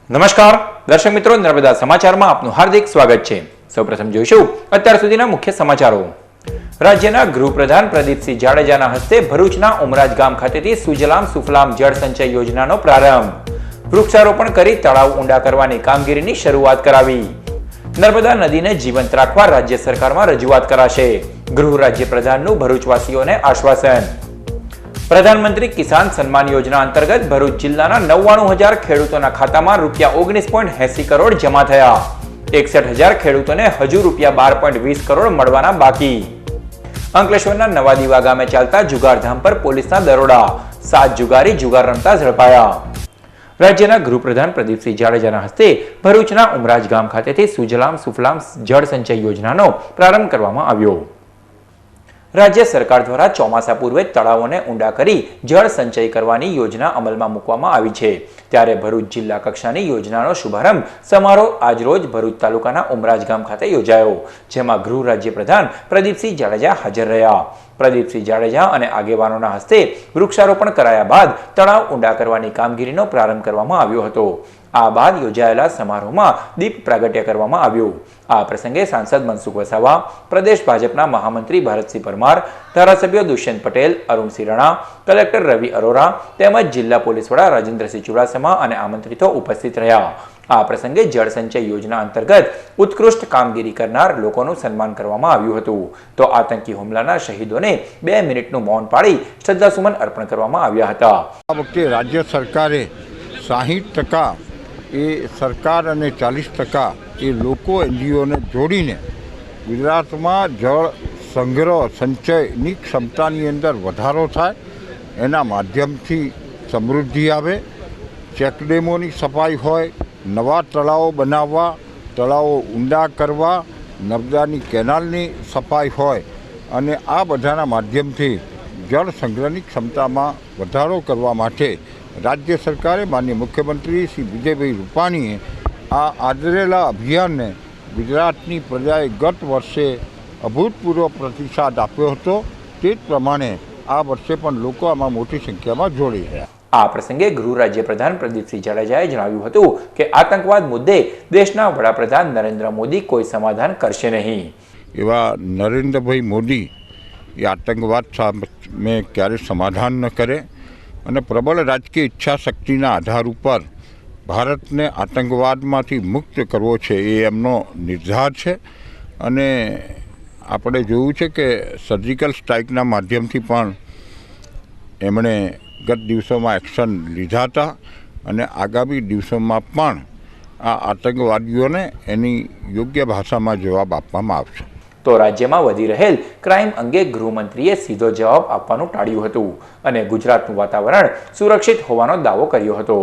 નમસ્કાર દર્શક મિત્રો, નર્મદા સમાચારમાં આપનું હાર્દિક સ્વાગત છે। સૌપ્રથમ જોઈશું અત્યાર સુધીના મુખ્ય સમાચારો। રાજ્યના ગૃહપ્રધાન પ્રદીપસિંહ જાડેજાના હસ્તે ભરૂચના ઉમરાજ ગામ ખાતેથી સુજલામ સુફલામ જળ સંચય યોજનાનો પ્રારંભ, વૃક્ષારોપણ કરી તળાવ ઊંડા કરવાની કામગીરીની શરૂઆત કરાવી। નર્મદા નદીને જીવંત રાખવા રાજ્ય સરકારમાં રજૂઆત કરાશે, ગૃહ રાજ્ય પ્રધાનનું ભરૂચવાસીઓને આશ્વાસન। પ્રધાનમંત્રી કિસાન સન્માન યોજના અંતર્ગત ભરૂચ જિલ્લાના 99,000 ખેડૂતોના ખાતામાં ₹19.80 કરોડ જમા થયા। 61,000 ખેડૂતોને હજુ ₹12.20 કરોડ મળવાના બાકી। અંકલેશ્વરના નવા દીવા ગામે ચાલતા જુગારધામ પર પોલીસના દરોડા, 7 જુગારી જુગાર રમતા ઝડપાયા। રાજ્યના ગૃહપ્રધાન પ્રદીપસિંહ જાડેજાના હસ્તે ભરૂચના ઉમરાજ ગામ ખાતેથી સુજલામ સુફલામ જળ સંચય યોજનાનો પ્રારંભ કરવામાં આવ્યો। રાજ્ય સરકાર દ્વારા ચોમાસા પૂર્વે તળાવોને ઊંડા કરી જળ સંચય કરવાની યોજના અમલમાં મૂકવામાં આવી છે, ત્યારે ભરૂચ જિલ્લા કક્ષાની યોજનાનો શુભારંભ સમારોહ આજરોજ ભરૂચ તાલુકાના ઉમરાજ ગામ ખાતે યોજાયો, જેમાં ગૃહ રાજ્ય પ્રધાન પ્રદીપસિંહ જાડેજા હાજર રહ્યા। પ્રદીપસિંહ જાડેજા અને આગેવાનોના હસ્તે વૃક્ષારોપણ કરાયા બાદ તળાવ ઊંડા કરવાની કામગીરીનો પ્રારંભ કરવામાં આવ્યો હતો। આ બાદ યોજાયેલા સમારોહમાં દીપ પ્રાગટ્ય કરવામાં આવ્યું। આ પ્રસંગે સાંસદ મનસુખ વસાવા, પ્રદેશ ભાજપના મહામંત્રી ભારતસિંહ પરમાર, ધારાસભ્યો દુષ્યંત પટેલ, અરુણસિંહ રણા, કલેક્ટર રવિ અરોરા તેમજ જિલ્લા પોલીસ વડા રાજેન્દ્રસિંહ ચુડાસમા અને આમંત્રિતો ઉપસ્થિત રહ્યા। આ પ્રસંગે જળ સંચય યોજના અંતર્ગત ઉત્કૃષ્ટ કામગીરી કરનાર લોકોનું સન્માન કરવામાં આવ્યું હતું, તો આતંકી હુમલાના શહીદોને 2 મિનિટનું મૌન પાળી શ્રદ્ધાસુમન અર્પણ કરવામાં આવ્યા હતા। આ વખતે રાજ્ય સરકારે 60% એ સરકાર અને 40% એ લોકો એનજીઓને જોડીને ગુજરાતમાં જળ સંગ્રહ સંચયની ક્ષમતાની અંદર વધારો થાય, એના માધ્યમથી સમૃદ્ધિ આવે, ચેકડેમોની સફાઈ હોય, નવા તળાવો બનાવવા, તળાવો ઊંડા કરવા, નર્મદાની કેનાલની સફાઈ હોય અને આ બધાના માધ્યમથી જળ સંગ્રહની ક્ષમતામાં વધારો કરવા માટે રાજ્ય સરકારે માનનીય મુખ્યમંત્રી શ્રી વિજયભાઈ રૂપાણીએ આ આદરેલા અભિયાનને ગુજરાતની પ્રજાએ ગત વર્ષે અભૂતપૂર્વ પ્રતિસાદ આપ્યો હતો, તે જ પ્રમાણે આ વર્ષે પણ લોકો આમાં મોટી સંખ્યામાં જોડાઈ રહ્યા। આ પ્રસંગે ગૃહ રાજ્ય પ્રધાન પ્રદીપસિંહ જાડેજાએ જણાવ્યું હતું કે આતંકવાદ મુદ્દે દેશના વડાપ્રધાન નરેન્દ્ર મોદી કોઈ સમાધાન કરશે નહીં। એવા નરેન્દ્રભાઈ મોદી એ આતંકવાદ સામે ક્યારે સમાધાન ન કરે અને પ્રબળ રાજકીય ઈચ્છા શક્તિના આધાર ઉપર ભારતને આતંકવાદમાંથી મુક્ત કરવો છે એ એમનો નિર્ધાર છે। અને આપણે જોયું છે કે સર્જિકલ સ્ટ્રાઇકના માધ્યમથી પણ એમણે ગત દિવસોમાં એક્શન લીધા હતા અને આગામી દિવસોમાં પણ આ આતંકવાદીઓને એની યોગ્ય ભાષામાં જવાબ આપવામાં આવશે। તો રાજ્યમાં વધી રહેલ ક્રાઇમ અંગે ગૃહમંત્રીએ સીધો જવાબ આપવાનું ટાળ્યું હતું અને ગુજરાતનું વાતાવરણ સુરક્ષિત હોવાનો દાવો કર્યો હતો।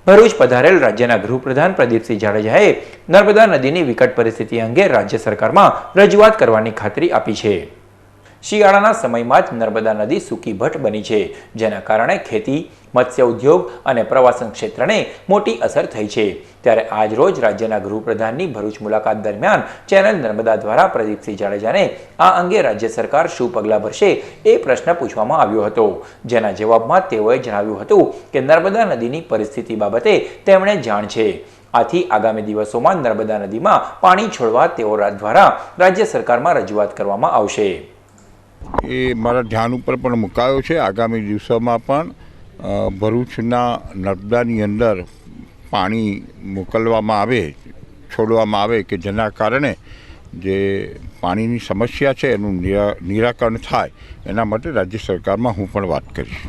ભરૂચ પધારેલ રાજ્યના ગૃહપ્રધાન પ્રદીપસિંહ જાડેજાએ નર્મદા નદીની વિકટ પરિસ્થિતિ અંગે રાજ્ય સરકારમાં રજૂઆત કરવાની ખાતરી આપી છે। શિયાળાના સમયમાં જ નર્મદા નદી સૂકી ભટ્ટ બની છે, જેના કારણે ખેતી, મત્સ્ય ઉદ્યોગ અને પ્રવાસન ક્ષેત્રને મોટી અસર થઈ છે, ત્યારે આજ રોજ રાજ્યના ગૃહપ્રધાનની ભરૂચ મુલાકાત દરમિયાન ચેનલ નર્મદા દ્વારા પ્રદીપસિંહ જાડેજાને આ અંગે રાજ્ય સરકાર શું પગલાં ભરશે એ પ્રશ્ન પૂછવામાં આવ્યો હતો, જેના જવાબમાં તેઓએ જણાવ્યું હતું કે નર્મદા નદીની પરિસ્થિતિ બાબતે તેમણે જાણ છે, આથી આગામી દિવસોમાં નર્મદા નદીમાં પાણી છોડવા તેઓ દ્વારા રાજ્ય સરકારમાં રજૂઆત કરવામાં આવશે। એ મારા ધ્યાન ઉપર પણ મુકાયો છે। આગામી દિવસોમાં પણ ભરૂચના નર્મદાની અંદર પાણી મોકલવામાં આવે, છોડવામાં આવે કે જેના કારણે જે પાણીની સમસ્યા છે એનું નિરાકરણ થાય, એના માટે રાજ્ય સરકારમાં હું પણ વાત કરીશ।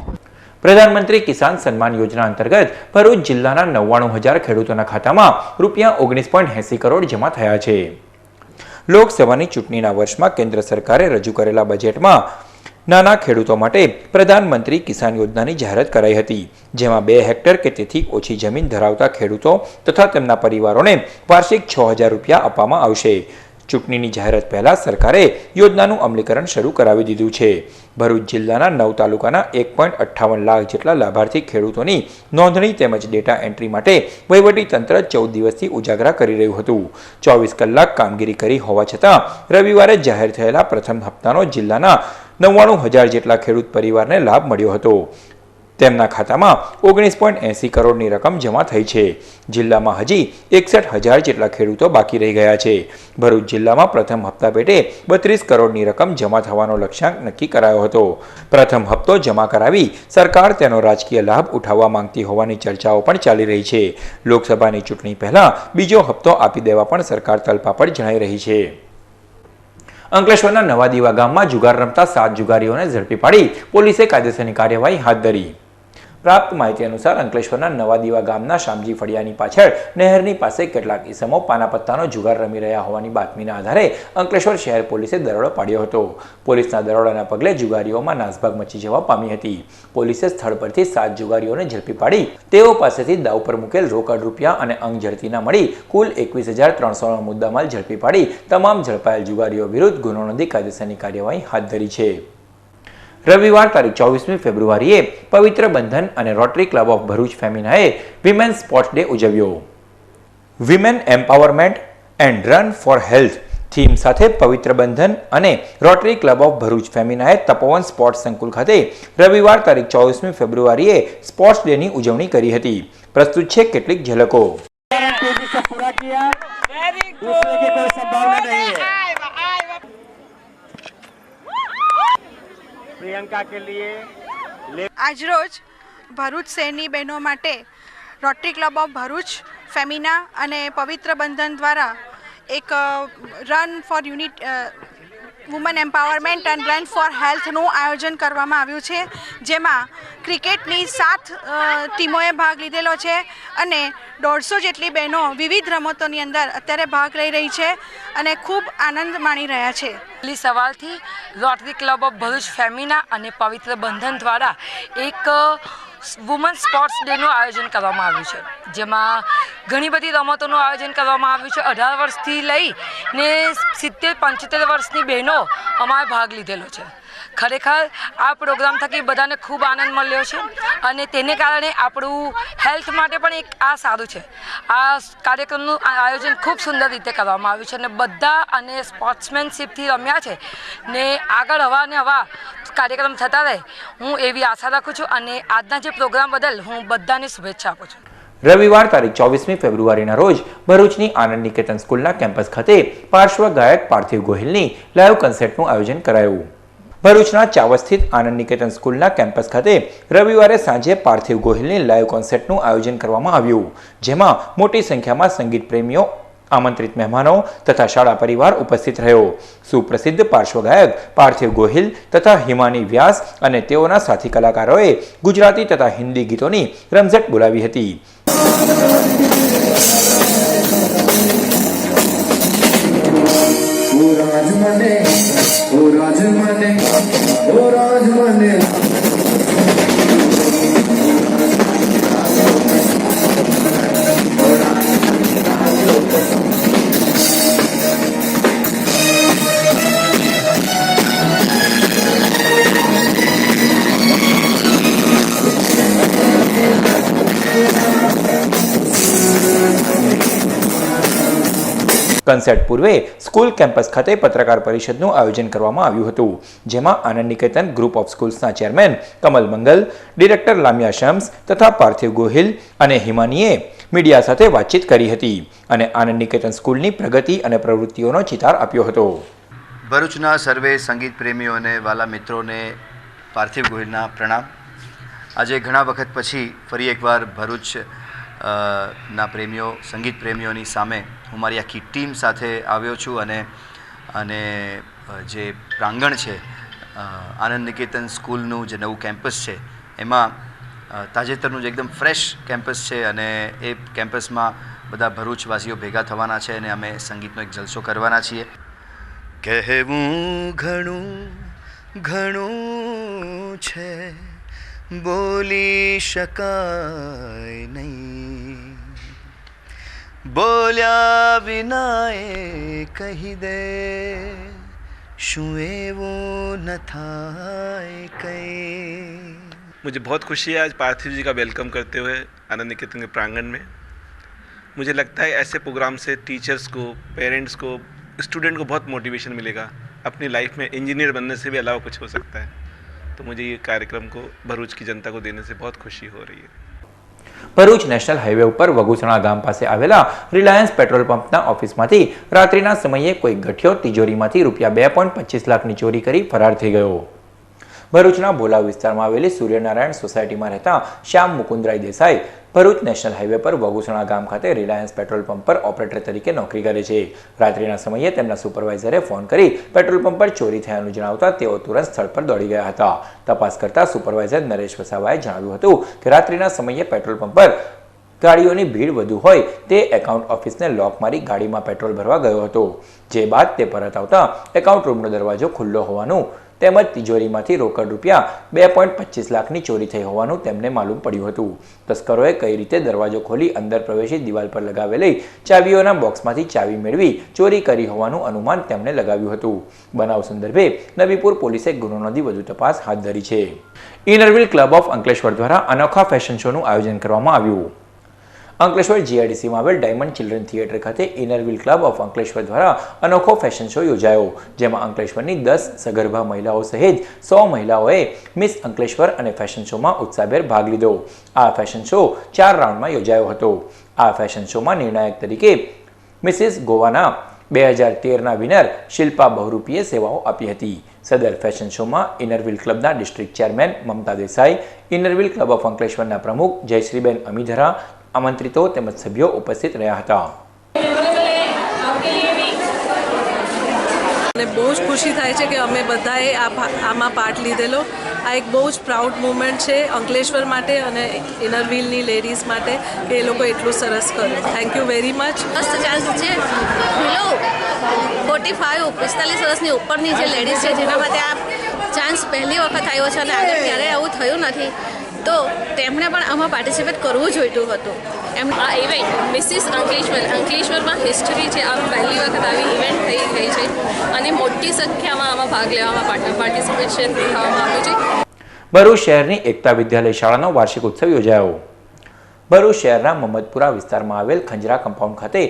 પ્રધાનમંત્રી કિસાન સન્માન યોજના અંતર્ગત ભરૂચ જિલ્લાના 99,000 ખેડૂતોના ખાતામાં ₹19.80 કરોડ જમા થયા છે। લોકસભાની ચૂંટણીના વર્ષમાં કેન્દ્ર સરકારે રજૂ કરેલા બજેટમાં નાના ખેડૂતો માટે પ્રધાનમંત્રી કિસાન યોજનાની જાહેરાત કરાઈ હતી, જેમાં 2 હેક્ટર કે તેથી ઓછી જમીન ધરાવતા ખેડૂતો તથા તેમના પરિવારોને વાર્ષિક ₹6,000 આપવામાં આવશે। ચૂંટણીની જાહેરાત પહેલા સરકારે યોજનાનું અમલીકરણ શરૂ કરાવી દીધું છે। ભરૂચ જિલ્લાના 9 તાલુકાના 1.58 લાખ જેટલા લાભાર્થી ખેડૂતોની નોંધણી તેમજ ડેટા એન્ટ્રી માટે વહીવટી તંત્ર 14 દિવસથી ઉજાગરા કરી રહ્યું હતું। 24 કલાક કામગીરી કરી હોવા છતાં રવિવારે જાહેર થયેલા પ્રથમ હપ્તાનો જિલ્લાના 99,000 જેટલા ખેડૂત પરિવારને લાભ મળ્યો હતો। તેમના ખાતામાં 19.80 કરોડની રકમ જમા થઈ છે. જિલ્લામાં હજી 61,000 જેટલા ખેડૂતો બાકી રહી ગયા છે. ભરૂચ જિલ્લામાં પ્રથમ હપ્તા પેટે 32 કરોડની રકમ જમા થવાનો લક્ષ્યાંક નક્કી કરાયો હતો. પ્રથમ હપ્તો જમા કરાવી સરકાર તેનો રાજકીય લાભ ઉઠાવવા માંગતી હોવાની ચર્ચાઓ પણ ચાલી રહી છે. લોકસભાની ચૂંટણી પહેલા બીજો હપ્તો આપી દેવા પણ સરકાર તલપાપડ જણાઈ રહી છે. અંકલેશ્વરના નવાદીવા ગામમાં જુગાર રમતા 7 જુગારીઓને ઝડપી પાડી પોલીસે કાયદેસરની કાર્યવાહી હાથ ધરી. પ્રાપ્ત માહિતી અનુસાર અંકલેશ્વરના નવાદીવા ગામના શામજી ફળિયાની પાછળ નહેરની પાસે કેટલાક ઈસમો પાનાપત્તાનો જુગાર રમી રહ્યા હોવાની બાતમીના આધારે અંકલેશ્વર શહેર પોલીસે દરોડો પાડ્યો હતો. પોલીસના દરોડાના પગલે જુગારીઓમાં નાસભાગ મચી જવા પામી હતી. પોલીસે સ્થળ પરથી 7 જુગારીઓને ઝડપી પાડી તેઓ પાસેથી દાવ પર મૂકેલ રોકડ રૂપિયા અને અંગ ઝડપીના મળી કુલ 21,300નો મુદ્દામાલ ઝડપી પાડી તમામ ઝડપાયેલ જુગારીઓ વિરુદ્ધ ગુનો નોંધી કાયદેસરની કાર્યવાહી હાથ ધરી છે. રવિવાર તારીખ 24મી ફેબ્રુઆરીએ પવિત્ર બંધન અને રોટરી ક્લબ ઓફ ભરૂચ ફેમિનાએ વિમેન સ્પોર્ટ્સ ડે ઉજવ્યો. Women empowerment and run for health theme સાથે પવિત્ર બંધન અને રોટરી ક્લબ ઓફ ભરૂચ ફેમિનાએ તપોવન સ્પોર્ટ્સ સંકુલ ખાતે રવિવાર તારીખ 24મી ફેબ્રુઆરીએ સ્પોર્ટ્સ ડેની ઉજવણી કરી હતી. પ્રસ્તુત છે કેટલીક ઝલકો. આજરોજ ભરૂચ શહેરની બહેનો માટે Rotary Club of Bharuch Femina અને પવિત્ર બંધન દ્વારા એક run for unit woman empowerment and run for હેલ્થનું આયોજન કરવામાં આવ્યું છે, જેમાં ક્રિકેટની 7 ટીમોએ ભાગ લીધેલો છે અને 150 જેટલી બહેનો વિવિધ રમતોની અંદર અત્યારે ભાગ લઈ રહી છે અને ખૂબ આનંદ માણી રહ્યા છે. પહેલી સવાલથી Rotary Club of Bharuch Femina અને પવિત્ર બંધન દ્વારા એક વુમન સ્પોર્ટ્સ ડેનું આયોજન કરવામાં આવ્યું છે, જેમાં ઘણી બધી રમતોનું આયોજન કરવામાં આવ્યું છે. 18 વર્ષથી લઈને 70-75 વર્ષની બહેનો અમારે ભાગ લીધેલો છે. ખરેખર આ પ્રોગ્રામ થકી બધાને ખૂબ આનંદ મળ્યો છે અને તેને કારણે આપણું હેલ્થ માટે પણ એક આ સારું છે. આ કાર્યક્રમનું આયોજન ખૂબ સુંદર રીતે કરવામાં આવ્યું છે અને બધા અને સ્પોર્ટ્સમેનશીપથી રમ્યા છે ને આગળ હવા ને હવા કાર્યક્રમ થતા રહે, હું એવી આશા રાખું છું અને આજના જે પ્રોગ્રામ બદલ હું બધાને શુભેચ્છા આપું છું. રવિવાર તારીખ 24મી ફેબ્રુઆરીના રોજ ભરૂચની આનંદ નિકેતન સ્કૂલના કેમ્પસ ખાતે પાર્શ્વ ગાયક પાર્થિવ ગોહિલની લાઈવ કન્સર્ટનું આયોજન કરાયું. ભરૂચના ચાવસ સ્થિત આનંદ નિકેતન સ્કૂલના કેમ્પસ ખાતે રવિવારે સાંજે પાર્થિવ ગોહિલની લાઈવ કોન્સર્ટનું આયોજન કરવામાં આવ્યું, જેમાં મોટી સંખ્યામાં સંગીત પ્રેમીઓ, આમંત્રિત મહેમાનો તથા શાળા પરિવાર ઉપસ્થિત રહ્યો. સુપ્રસિદ્ધ પાર્શ્વગાયક પાર્થિવ ગોહિલ તથા હિમાની વ્યાસ અને તેઓના સાથી કલાકારોએ ગુજરાતી તથા હિન્દી ગીતોની રમઝટ બોલાવી હતી. કન્સર્ટ પૂર્વે સ્કૂલ કેમ્પસ ખાતે પત્રકાર પરિષદનું આયોજન કરવામાં આવ્યું હતું, જેમાં આનંદ નિકેતન ગ્રુપ ઓફ સ્કૂલ્સના ચેરમેન કમલ મંગલ, ડિરેક્ટર લામિયા શમ્સ તથા પાર્થિવ ગોહિલ અને હિમાનીએ મીડિયા સાથે વાતચીત કરી હતી અને આનંદ નિકેતન સ્કૂલની પ્રગતિ અને પ્રવૃત્તિઓનો ચિતાર આપ્યો હતો. ભરૂચના સર્વે સંગીત પ્રેમીઓને, વાલા મિત્રોને પાર્થિવ ગોહિલના પ્રણામ. આજે ઘણા વખત પછી ફરી એકવાર ભરૂચ ના પ્રેમીઓ, સંગીત પ્રેમીઓની સામે હું મારી આખી ટીમ સાથે આવ્યો છું અને જે પ્રાંગણ છે આનંદ નિકેતન સ્કૂલનું જે નવું કેમ્પસ છે એમાં તાજેતરનું જે એકદમ ફ્રેશ કેમ્પસ છે અને એ કેમ્પસમાં બધા ભરૂચવાસીઓ ભેગા થવાના છે અને અમે સંગીતનો એક જલસો કરવાના છીએ. કહેવું ઘણું ઘણું છે, બોલી શકાય નહીં, બોલ્યા વિના એ કહી દે, શું એવું ન થાય કંઈ. मुझे बहुत खुशी है आज पार्थिव जी का वेलकम करते हुए आनंद निकेतन के प्रांगण में. मुझे लगता है ऐसे प्रोग्राम से टीचर्स को, पेरेंट्स को, स्टूडेंट को बहुत मोटिवेशन मिलेगा. अपनी लाइफ में इंजीनियर बनने से भी अलावा कुछ हो सकता है. तो मुझे ये कार्यक्रम को भरूच की जनता को देने से बहुत खुशी हो रही है। ભરૂચ નેશનલ હાઈવે ઉપર વગુસણા ગામ પાસે આવેલા રિલાયન્સ પેટ્રોલ પંપના ઓફિસમાંથી રાત્રિના સમયે કોઈ ગઠિયો તિજોરીમાંથી રૂપિયા 2.25 લાખની ચોરી કરી ફરાર થઈ ગયો। ભરૂચના ભોલાવ વિસ્તારમાં આવેલી સૂર્યનારાયણ સોસાયટીમાં રહેતા શ્યામ મુકુંદરાય દેસાઈ ભરૂચ નેશનલ હાઈવે પર વગુસણા ગામ ખાતે રિલાયન્સ પેટ્રોલ પંપ પર ઓપરેટર તરીકે નોકરી કરે છે। રાત્રિના સમયે તેમના સુપરવાઇઝરે ફોન કરી પેટ્રોલ પંપ પર ચોરી થયાનું જણાવતા તેઓ તુરંત સ્થળ પર દોડી ગયા હતા। તપાસ કરતા સુપરવાઇઝર નરેશ વસાવાએ જણાવ્યું હતું કે રાત્રિના સમયે પેટ્રોલ પંપ પર ગાડીઓની ભીડ વધુ હોય તે એકાઉન્ટ ઓફિસને લોક મારી ગાડીમાં પેટ્રોલ ભરવા ગયો હતો, જે બાદ તે પરત આવતા એકાઉન્ટ રૂમનો દરવાજો ખુલ્લો હોવાનું તેમજ તિજોરીમાંથી રોકડ રૂપિયા 2.25 લાખની ચોરી થઈ હોવાનું તેમને માલુમ પડ્યું હતું। તસ્કરોએ કઈ રીતે દરવાજો ખોલી અંદર પ્રવેશી દિવાલ પર લગાવેલી ચાવીઓના બોક્સમાંથી ચાવી મેળવી ચોરી કરી હોવાનું અનુમાન તેમણે લગાવ્યું હતું। બનાવ સંદર્ભે નબીપુર પોલીસે ગુનો નોંધી વધુ તપાસ હાથ ધરી છે। ઇનરવિલ ક્લબ ઓફ અંકલેશ્વર દ્વારા અનોખા ફેશન શોનું આયોજન કરવામાં આવ્યું। અંકલેશ્વર જીઆઈડીસીમાં આવેલ ડાયમંડ ચિલ્ડ્રન થિયેટર ખાતે ઇનરવિલ ક્લબ ઓફ અંકલેશ્વર દ્વારા અનોખો ફેશન શો યોજાયો, જેમાં અંકલેશ્વરની 10 સગર્ભા મહિલાઓ સહિત 100 મહિલાઓએ મિસ અંકલેશ્વર અને ફેશન શોમાં ઉત્સાહભેર ભાગ લીધો। આ ફેશન શો 4 રાઉન્ડમાં યોજાયો હતો। આ ફેશન શોમાં નિર્ણાયક તરીકે મિસિસ ગોવાના 2013ના વિનર શિલ્પા બહરૂપીએ સેવાઓ આપી હતી। સદર ફેશન શોમાં ઇનરવિલ ક્લબના district chairman Mamata Desai, inner wheel club of અંકલેશ્વરના પ્રમુખ જયશ્રીબેન અમીધરા, આમંત્રિતો તેમજ સભ્યો ઉપસ્થિત રહ્યા હતા। અને બહુ જ ખુશી થાય છે કે અમે બધાએ આમાં પાર્ટ લીધેલો। આ એક બહુ જ પ્રાઉડ મુમેન્ટ છે અંકલેશ્વર માટે અને ઇનરવિલની લેડીઝ માટે કે એ લોકો એટલું સરસ કરે। Thank you very much. મસ્ત ચાન્સ છે। પેલો 45 વર્ષની ઉપરની જે લેડીઝ છે જેના માટે આ ચાન્સ પહેલી વખત આવ્યો છે અને આગળ ક્યારેય આવું થયું નથી, તો તેમણે પણ આમાં પાર્ટિસિપેટ કરવું જોઈતું હતું। આ ઇવેન્ટ મિસિસ અંકલેશ્વરમાં હિસ્ટરી છે। આ પહેલી વખત આવી ઇવેન્ટ થઈ ગઈ છે અને મોટી સંખ્યામાં આમાં ભાગ લેવામાં પાર્ટિસિપેશન થવામાં આવ્યું છે। ભરૂચ શહેરની એકતા વિદ્યાલય શાળાનો વાર્ષિક ઉત્સવ યોજાયો। ભરૂચ શહેરના મહમ્મદપુરા વિસ્તારમાં આવેલ ખંજરા કમ્પાઉન્ડ ખાતે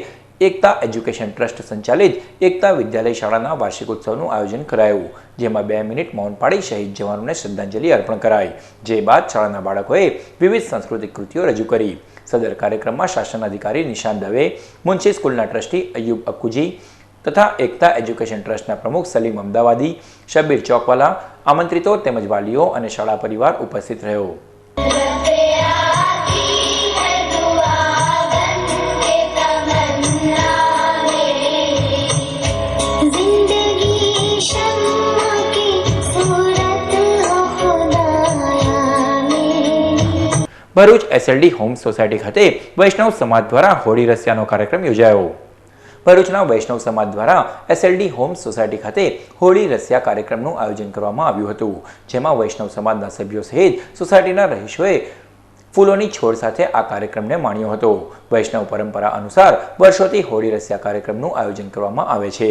એકતા એજ્યુકેશન ટ્રસ્ટ સંચાલિત એકતા વિદ્યાલય શાળાના વાર્ષિક ઉત્સવનું આયોજન કરાયું, જેમાં 2 મિનિટ મૌન પાડી શહીદ જવાનોને શ્રદ્ધાંજલિ અર્પણ કરાઈ, જે બાદ શાળાના બાળકોએ વિવિધ સાંસ્કૃતિક કૃતિઓ રજૂ કરી। સદર કાર્યક્રમમાં શાસન અધિકારી નિશાન દવે, મુનશી સ્કૂલના ટ્રસ્ટી અયુબ અક્કુજી તથા એકતા એજ્યુકેશન ટ્રસ્ટના પ્રમુખ સલીમ અમદાવાદી, શબ્બીર ચોકવાલા, આમંત્રિતો તેમજ વાલીઓ અને શાળા પરિવાર ઉપસ્થિત રહ્યો। ભરૂચ એસએલડી હોમ સોસાયટી ખાતે વૈષ્ણવ સમાજ દ્વારા હોળી રસિયાનો કાર્યક્રમ યોજાયો। ભરૂચના વૈષ્ણવ સમાજ દ્વારા એસએલડી હોમ સોસાયટી ખાતે હોળી રસિયા કાર્યક્રમનું આયોજન કરવામાં આવ્યું હતું, જેમાં વૈષ્ણવ સમાજના સભ્યો સહિત સોસાયટીના રહીશોએ ફૂલોની છોડ સાથે આ કાર્યક્રમને માણ્યો હતો। વૈષ્ણવ પરંપરા અનુસાર વર્ષોથી હોળી રસિયા કાર્યક્રમનું આયોજન કરવામાં આવે છે।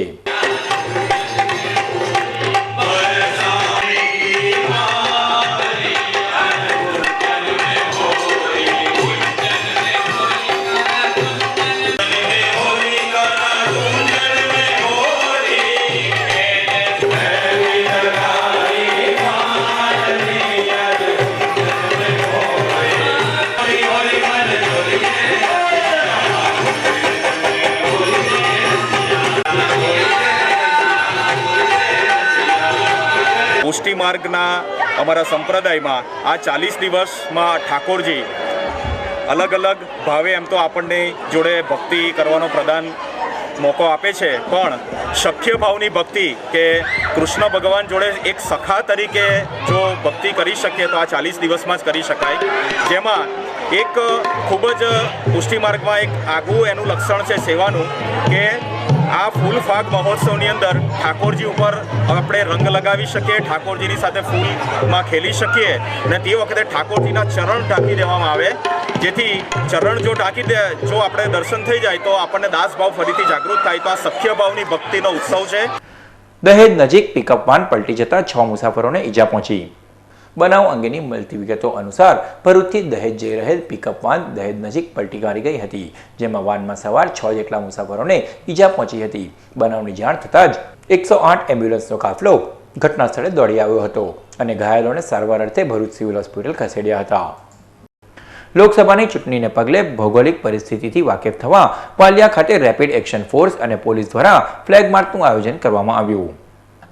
પુષ્ટિ માર્ગના અમારા સંપ્રદાયમાં આ 40 દિવસમાં ઠાકોરજી અલગ અલગ ભાવે એમ તો આપણને જોડે ભક્તિ કરવાનો પ્રદાન મોકો આપે છે, પણ શક્ય ભાવની ભક્તિ કે કૃષ્ણ ભગવાન જોડે એક સખા તરીકે જો ભક્તિ કરી શકીએ તો આ 40 દિવસમાં જ કરી શકાય। જેમાં એક ખૂબ જ પુષ્ટિ માર્ગમાં એક આગવું એનું લક્ષણ છે સેવાનું, કે આ ફૂલ ફાગ મહોત્સવની અંદર ઠાકોરજી ઉપર આપણે રંગ લગાવી શકીએ, ઠાકોરજીની સાથે ફૂલમાં ખેલી શકીએ અને તે વખતે ઠાકોરજીના ચરણ ઢાંકી દેવામાં આવે, જેથી ચરણ જો ઢાંકી દે જો આપણે દર્શન થઈ જાય તો આપણને દાસ ભાવ ફરીથી જાગૃત થાય। તો આ સખ્ય ભાવની ભક્તિનો ઉત્સવ છે। દહેજ નજીક પિકઅપ વાન પલટી જતા 6 મુસાફરોને ઈજા પહોંચી। બનાવ અંગેની મળતી વિગતો અનુસાર ભરૂચથી દહેજ જઈ રહેલ પિકઅપ વાન દહેજ નજીક પલટી મારી ગઈ હતી, જેમાં વાનમાં સવાર 6 જેટલા મુસાફરોને ઈજા પહોંચી હતી। બનાવની જાણ થતાં જ 108 એમ્બ્યુલન્સનો કાફલો ઘટના સ્થળે દોડી આવ્યો હતો અને ઘાયલોને સારવાર અર્થે ભરૂચ સિવિલ હોસ્પિટલ ખસેડ્યા હતા. લોકસભાની ચૂંટણીને પગલે ભૌગોલિક પરિસ્થિતિથી વાકેફ થવા વાલિયા ખાતે રેપિડ એક્શન ફોર્સ અને પોલીસ દ્વારા ફ્લેગ માર્ચનું આયોજન કરવામાં આવ્યું.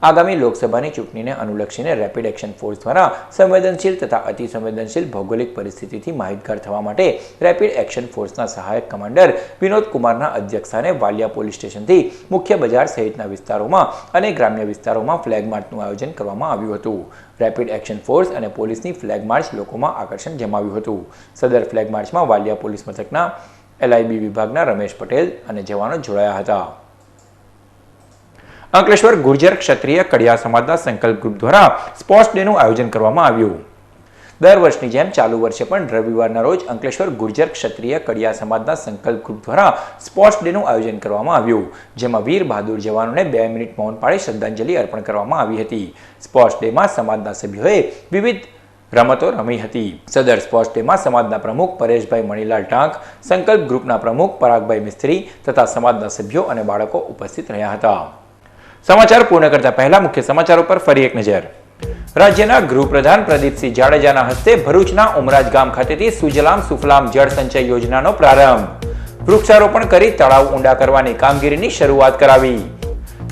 આગામી લોકસભાની ચૂંટણીને અનુલક્ષીને રેપિડ એક્શન ફોર્સ દ્વારા સંવેદનશીલ તથા અતિ સંવેદનશીલ ભૌગોલિક પરિસ્થિતિથી માહિતગાર થવા માટે રેપિડ એક્શન ફોર્સના સહાયક કમાન્ડર વિનોદ કુમારના અધ્યક્ષસ્થાને વાલિયા પોલીસ સ્ટેશનથી મુખ્ય બજાર સહિતના વિસ્તારોમાં અને ગ્રામ્ય વિસ્તારોમાં ફ્લેગ માર્ચનું આયોજન કરવામાં આવ્યું હતું. રેપિડ એક્શન ફોર્સ અને પોલીસની ફ્લેગ માર્ચ લોકોમાં આકર્ષણ જમાવ્યું હતું. સદર ફ્લેગ માર્ચમાં વાલિયા પોલીસ મથકના LIB વિભાગના રમેશ પટેલ અને જવાનો જોડાયા હતા. અંકલેશ્વર ગુર્જર ક્ષત્રિય કડિયા સમાજના સંકલ્પ ગ્રુપ દ્વારા સ્પોર્ટ્સ ડેનું આયોજન કરવામાં આવ્યું. દર વર્ષની જેમ ચાલુ વર્ષે પણ રવિવારના રોજ અંકલેશ્વર ગુર્જર ક્ષત્રિય કડિયા સમાજના સંકલ્પ ગ્રુપ દ્વારા સ્પોર્ટ્સ ડેનું આયોજન કરવામાં આવ્યું, જેમાં વીર બહાદુર જવાનોને 2 મિનિટ મૌન પાળી શ્રદ્ધાંજલિ અર્પણ કરવામાં આવી હતી. સ્પોર્ટ્સ ડેમાં સમાજના સભ્યોએ વિવિધ રમતો રમી હતી. સદર સ્પોર્ટ્સ ડેમાં સમાજના પ્રમુખ પરેશભાઈ મણીલાલ ટાંક, સંકલ્પ ગ્રુપના પ્રમુખ પરાગભાઈ મિસ્ત્રી તથા સમાજના સભ્યો અને બાળકો ઉપસ્થિત રહ્યા હતા. સમાચાર પૂર્ણ કરતા પહેલા મુખ્ય સમાચારો પર ફરી એક નજર. રાજ્યના ગૃહપ્રધાન પ્રદીપસિંહ જાડેજાના હસ્તે ભરૂચના ઉમરાજ ગામ ખાતેથી સુજલામ સુફલામ જળ સંચય યોજનાનો પ્રારંભ. વૃક્ષારોપણ કરી તળાવ ઊંડા કરવાની કામગીરીની શરૂઆત કરાવી.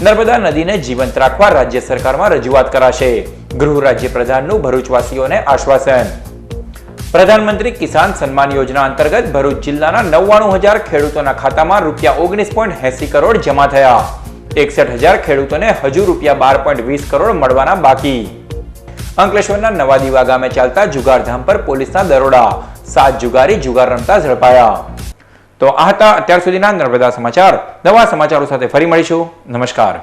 નર્મદા નદીને જીવંત રાખવા રાજ્ય સરકારમાં રજૂઆત કરાશે. ગૃહ રાજ્ય પ્રધાનનું ભરૂચવાસીઓને આશ્વાસન. પ્રધાનમંત્રી કિસાન સન્માન યોજના અંતર્ગત ભરૂચ જિલ્લાના 99,000 ખેડૂતોના ખાતામાં ₹19.80 કરોડ જમા થયા. 61,000 ખેડૂતોને હજુ ₹12.20 કરોડ મળવાના બાકી. અંકલેશ્વરના નવા દીવા ગામે ચાલતા જુગારધામ પર પોલીસના દરોડા. 7 જુગારી જુગાર રમતા ઝડપાયા. તો આ હતા અત્યાર સુધીના નર્મદા સમાચાર. નવા સમાચારો સાથે ફરી મળીશું. નમસ્કાર.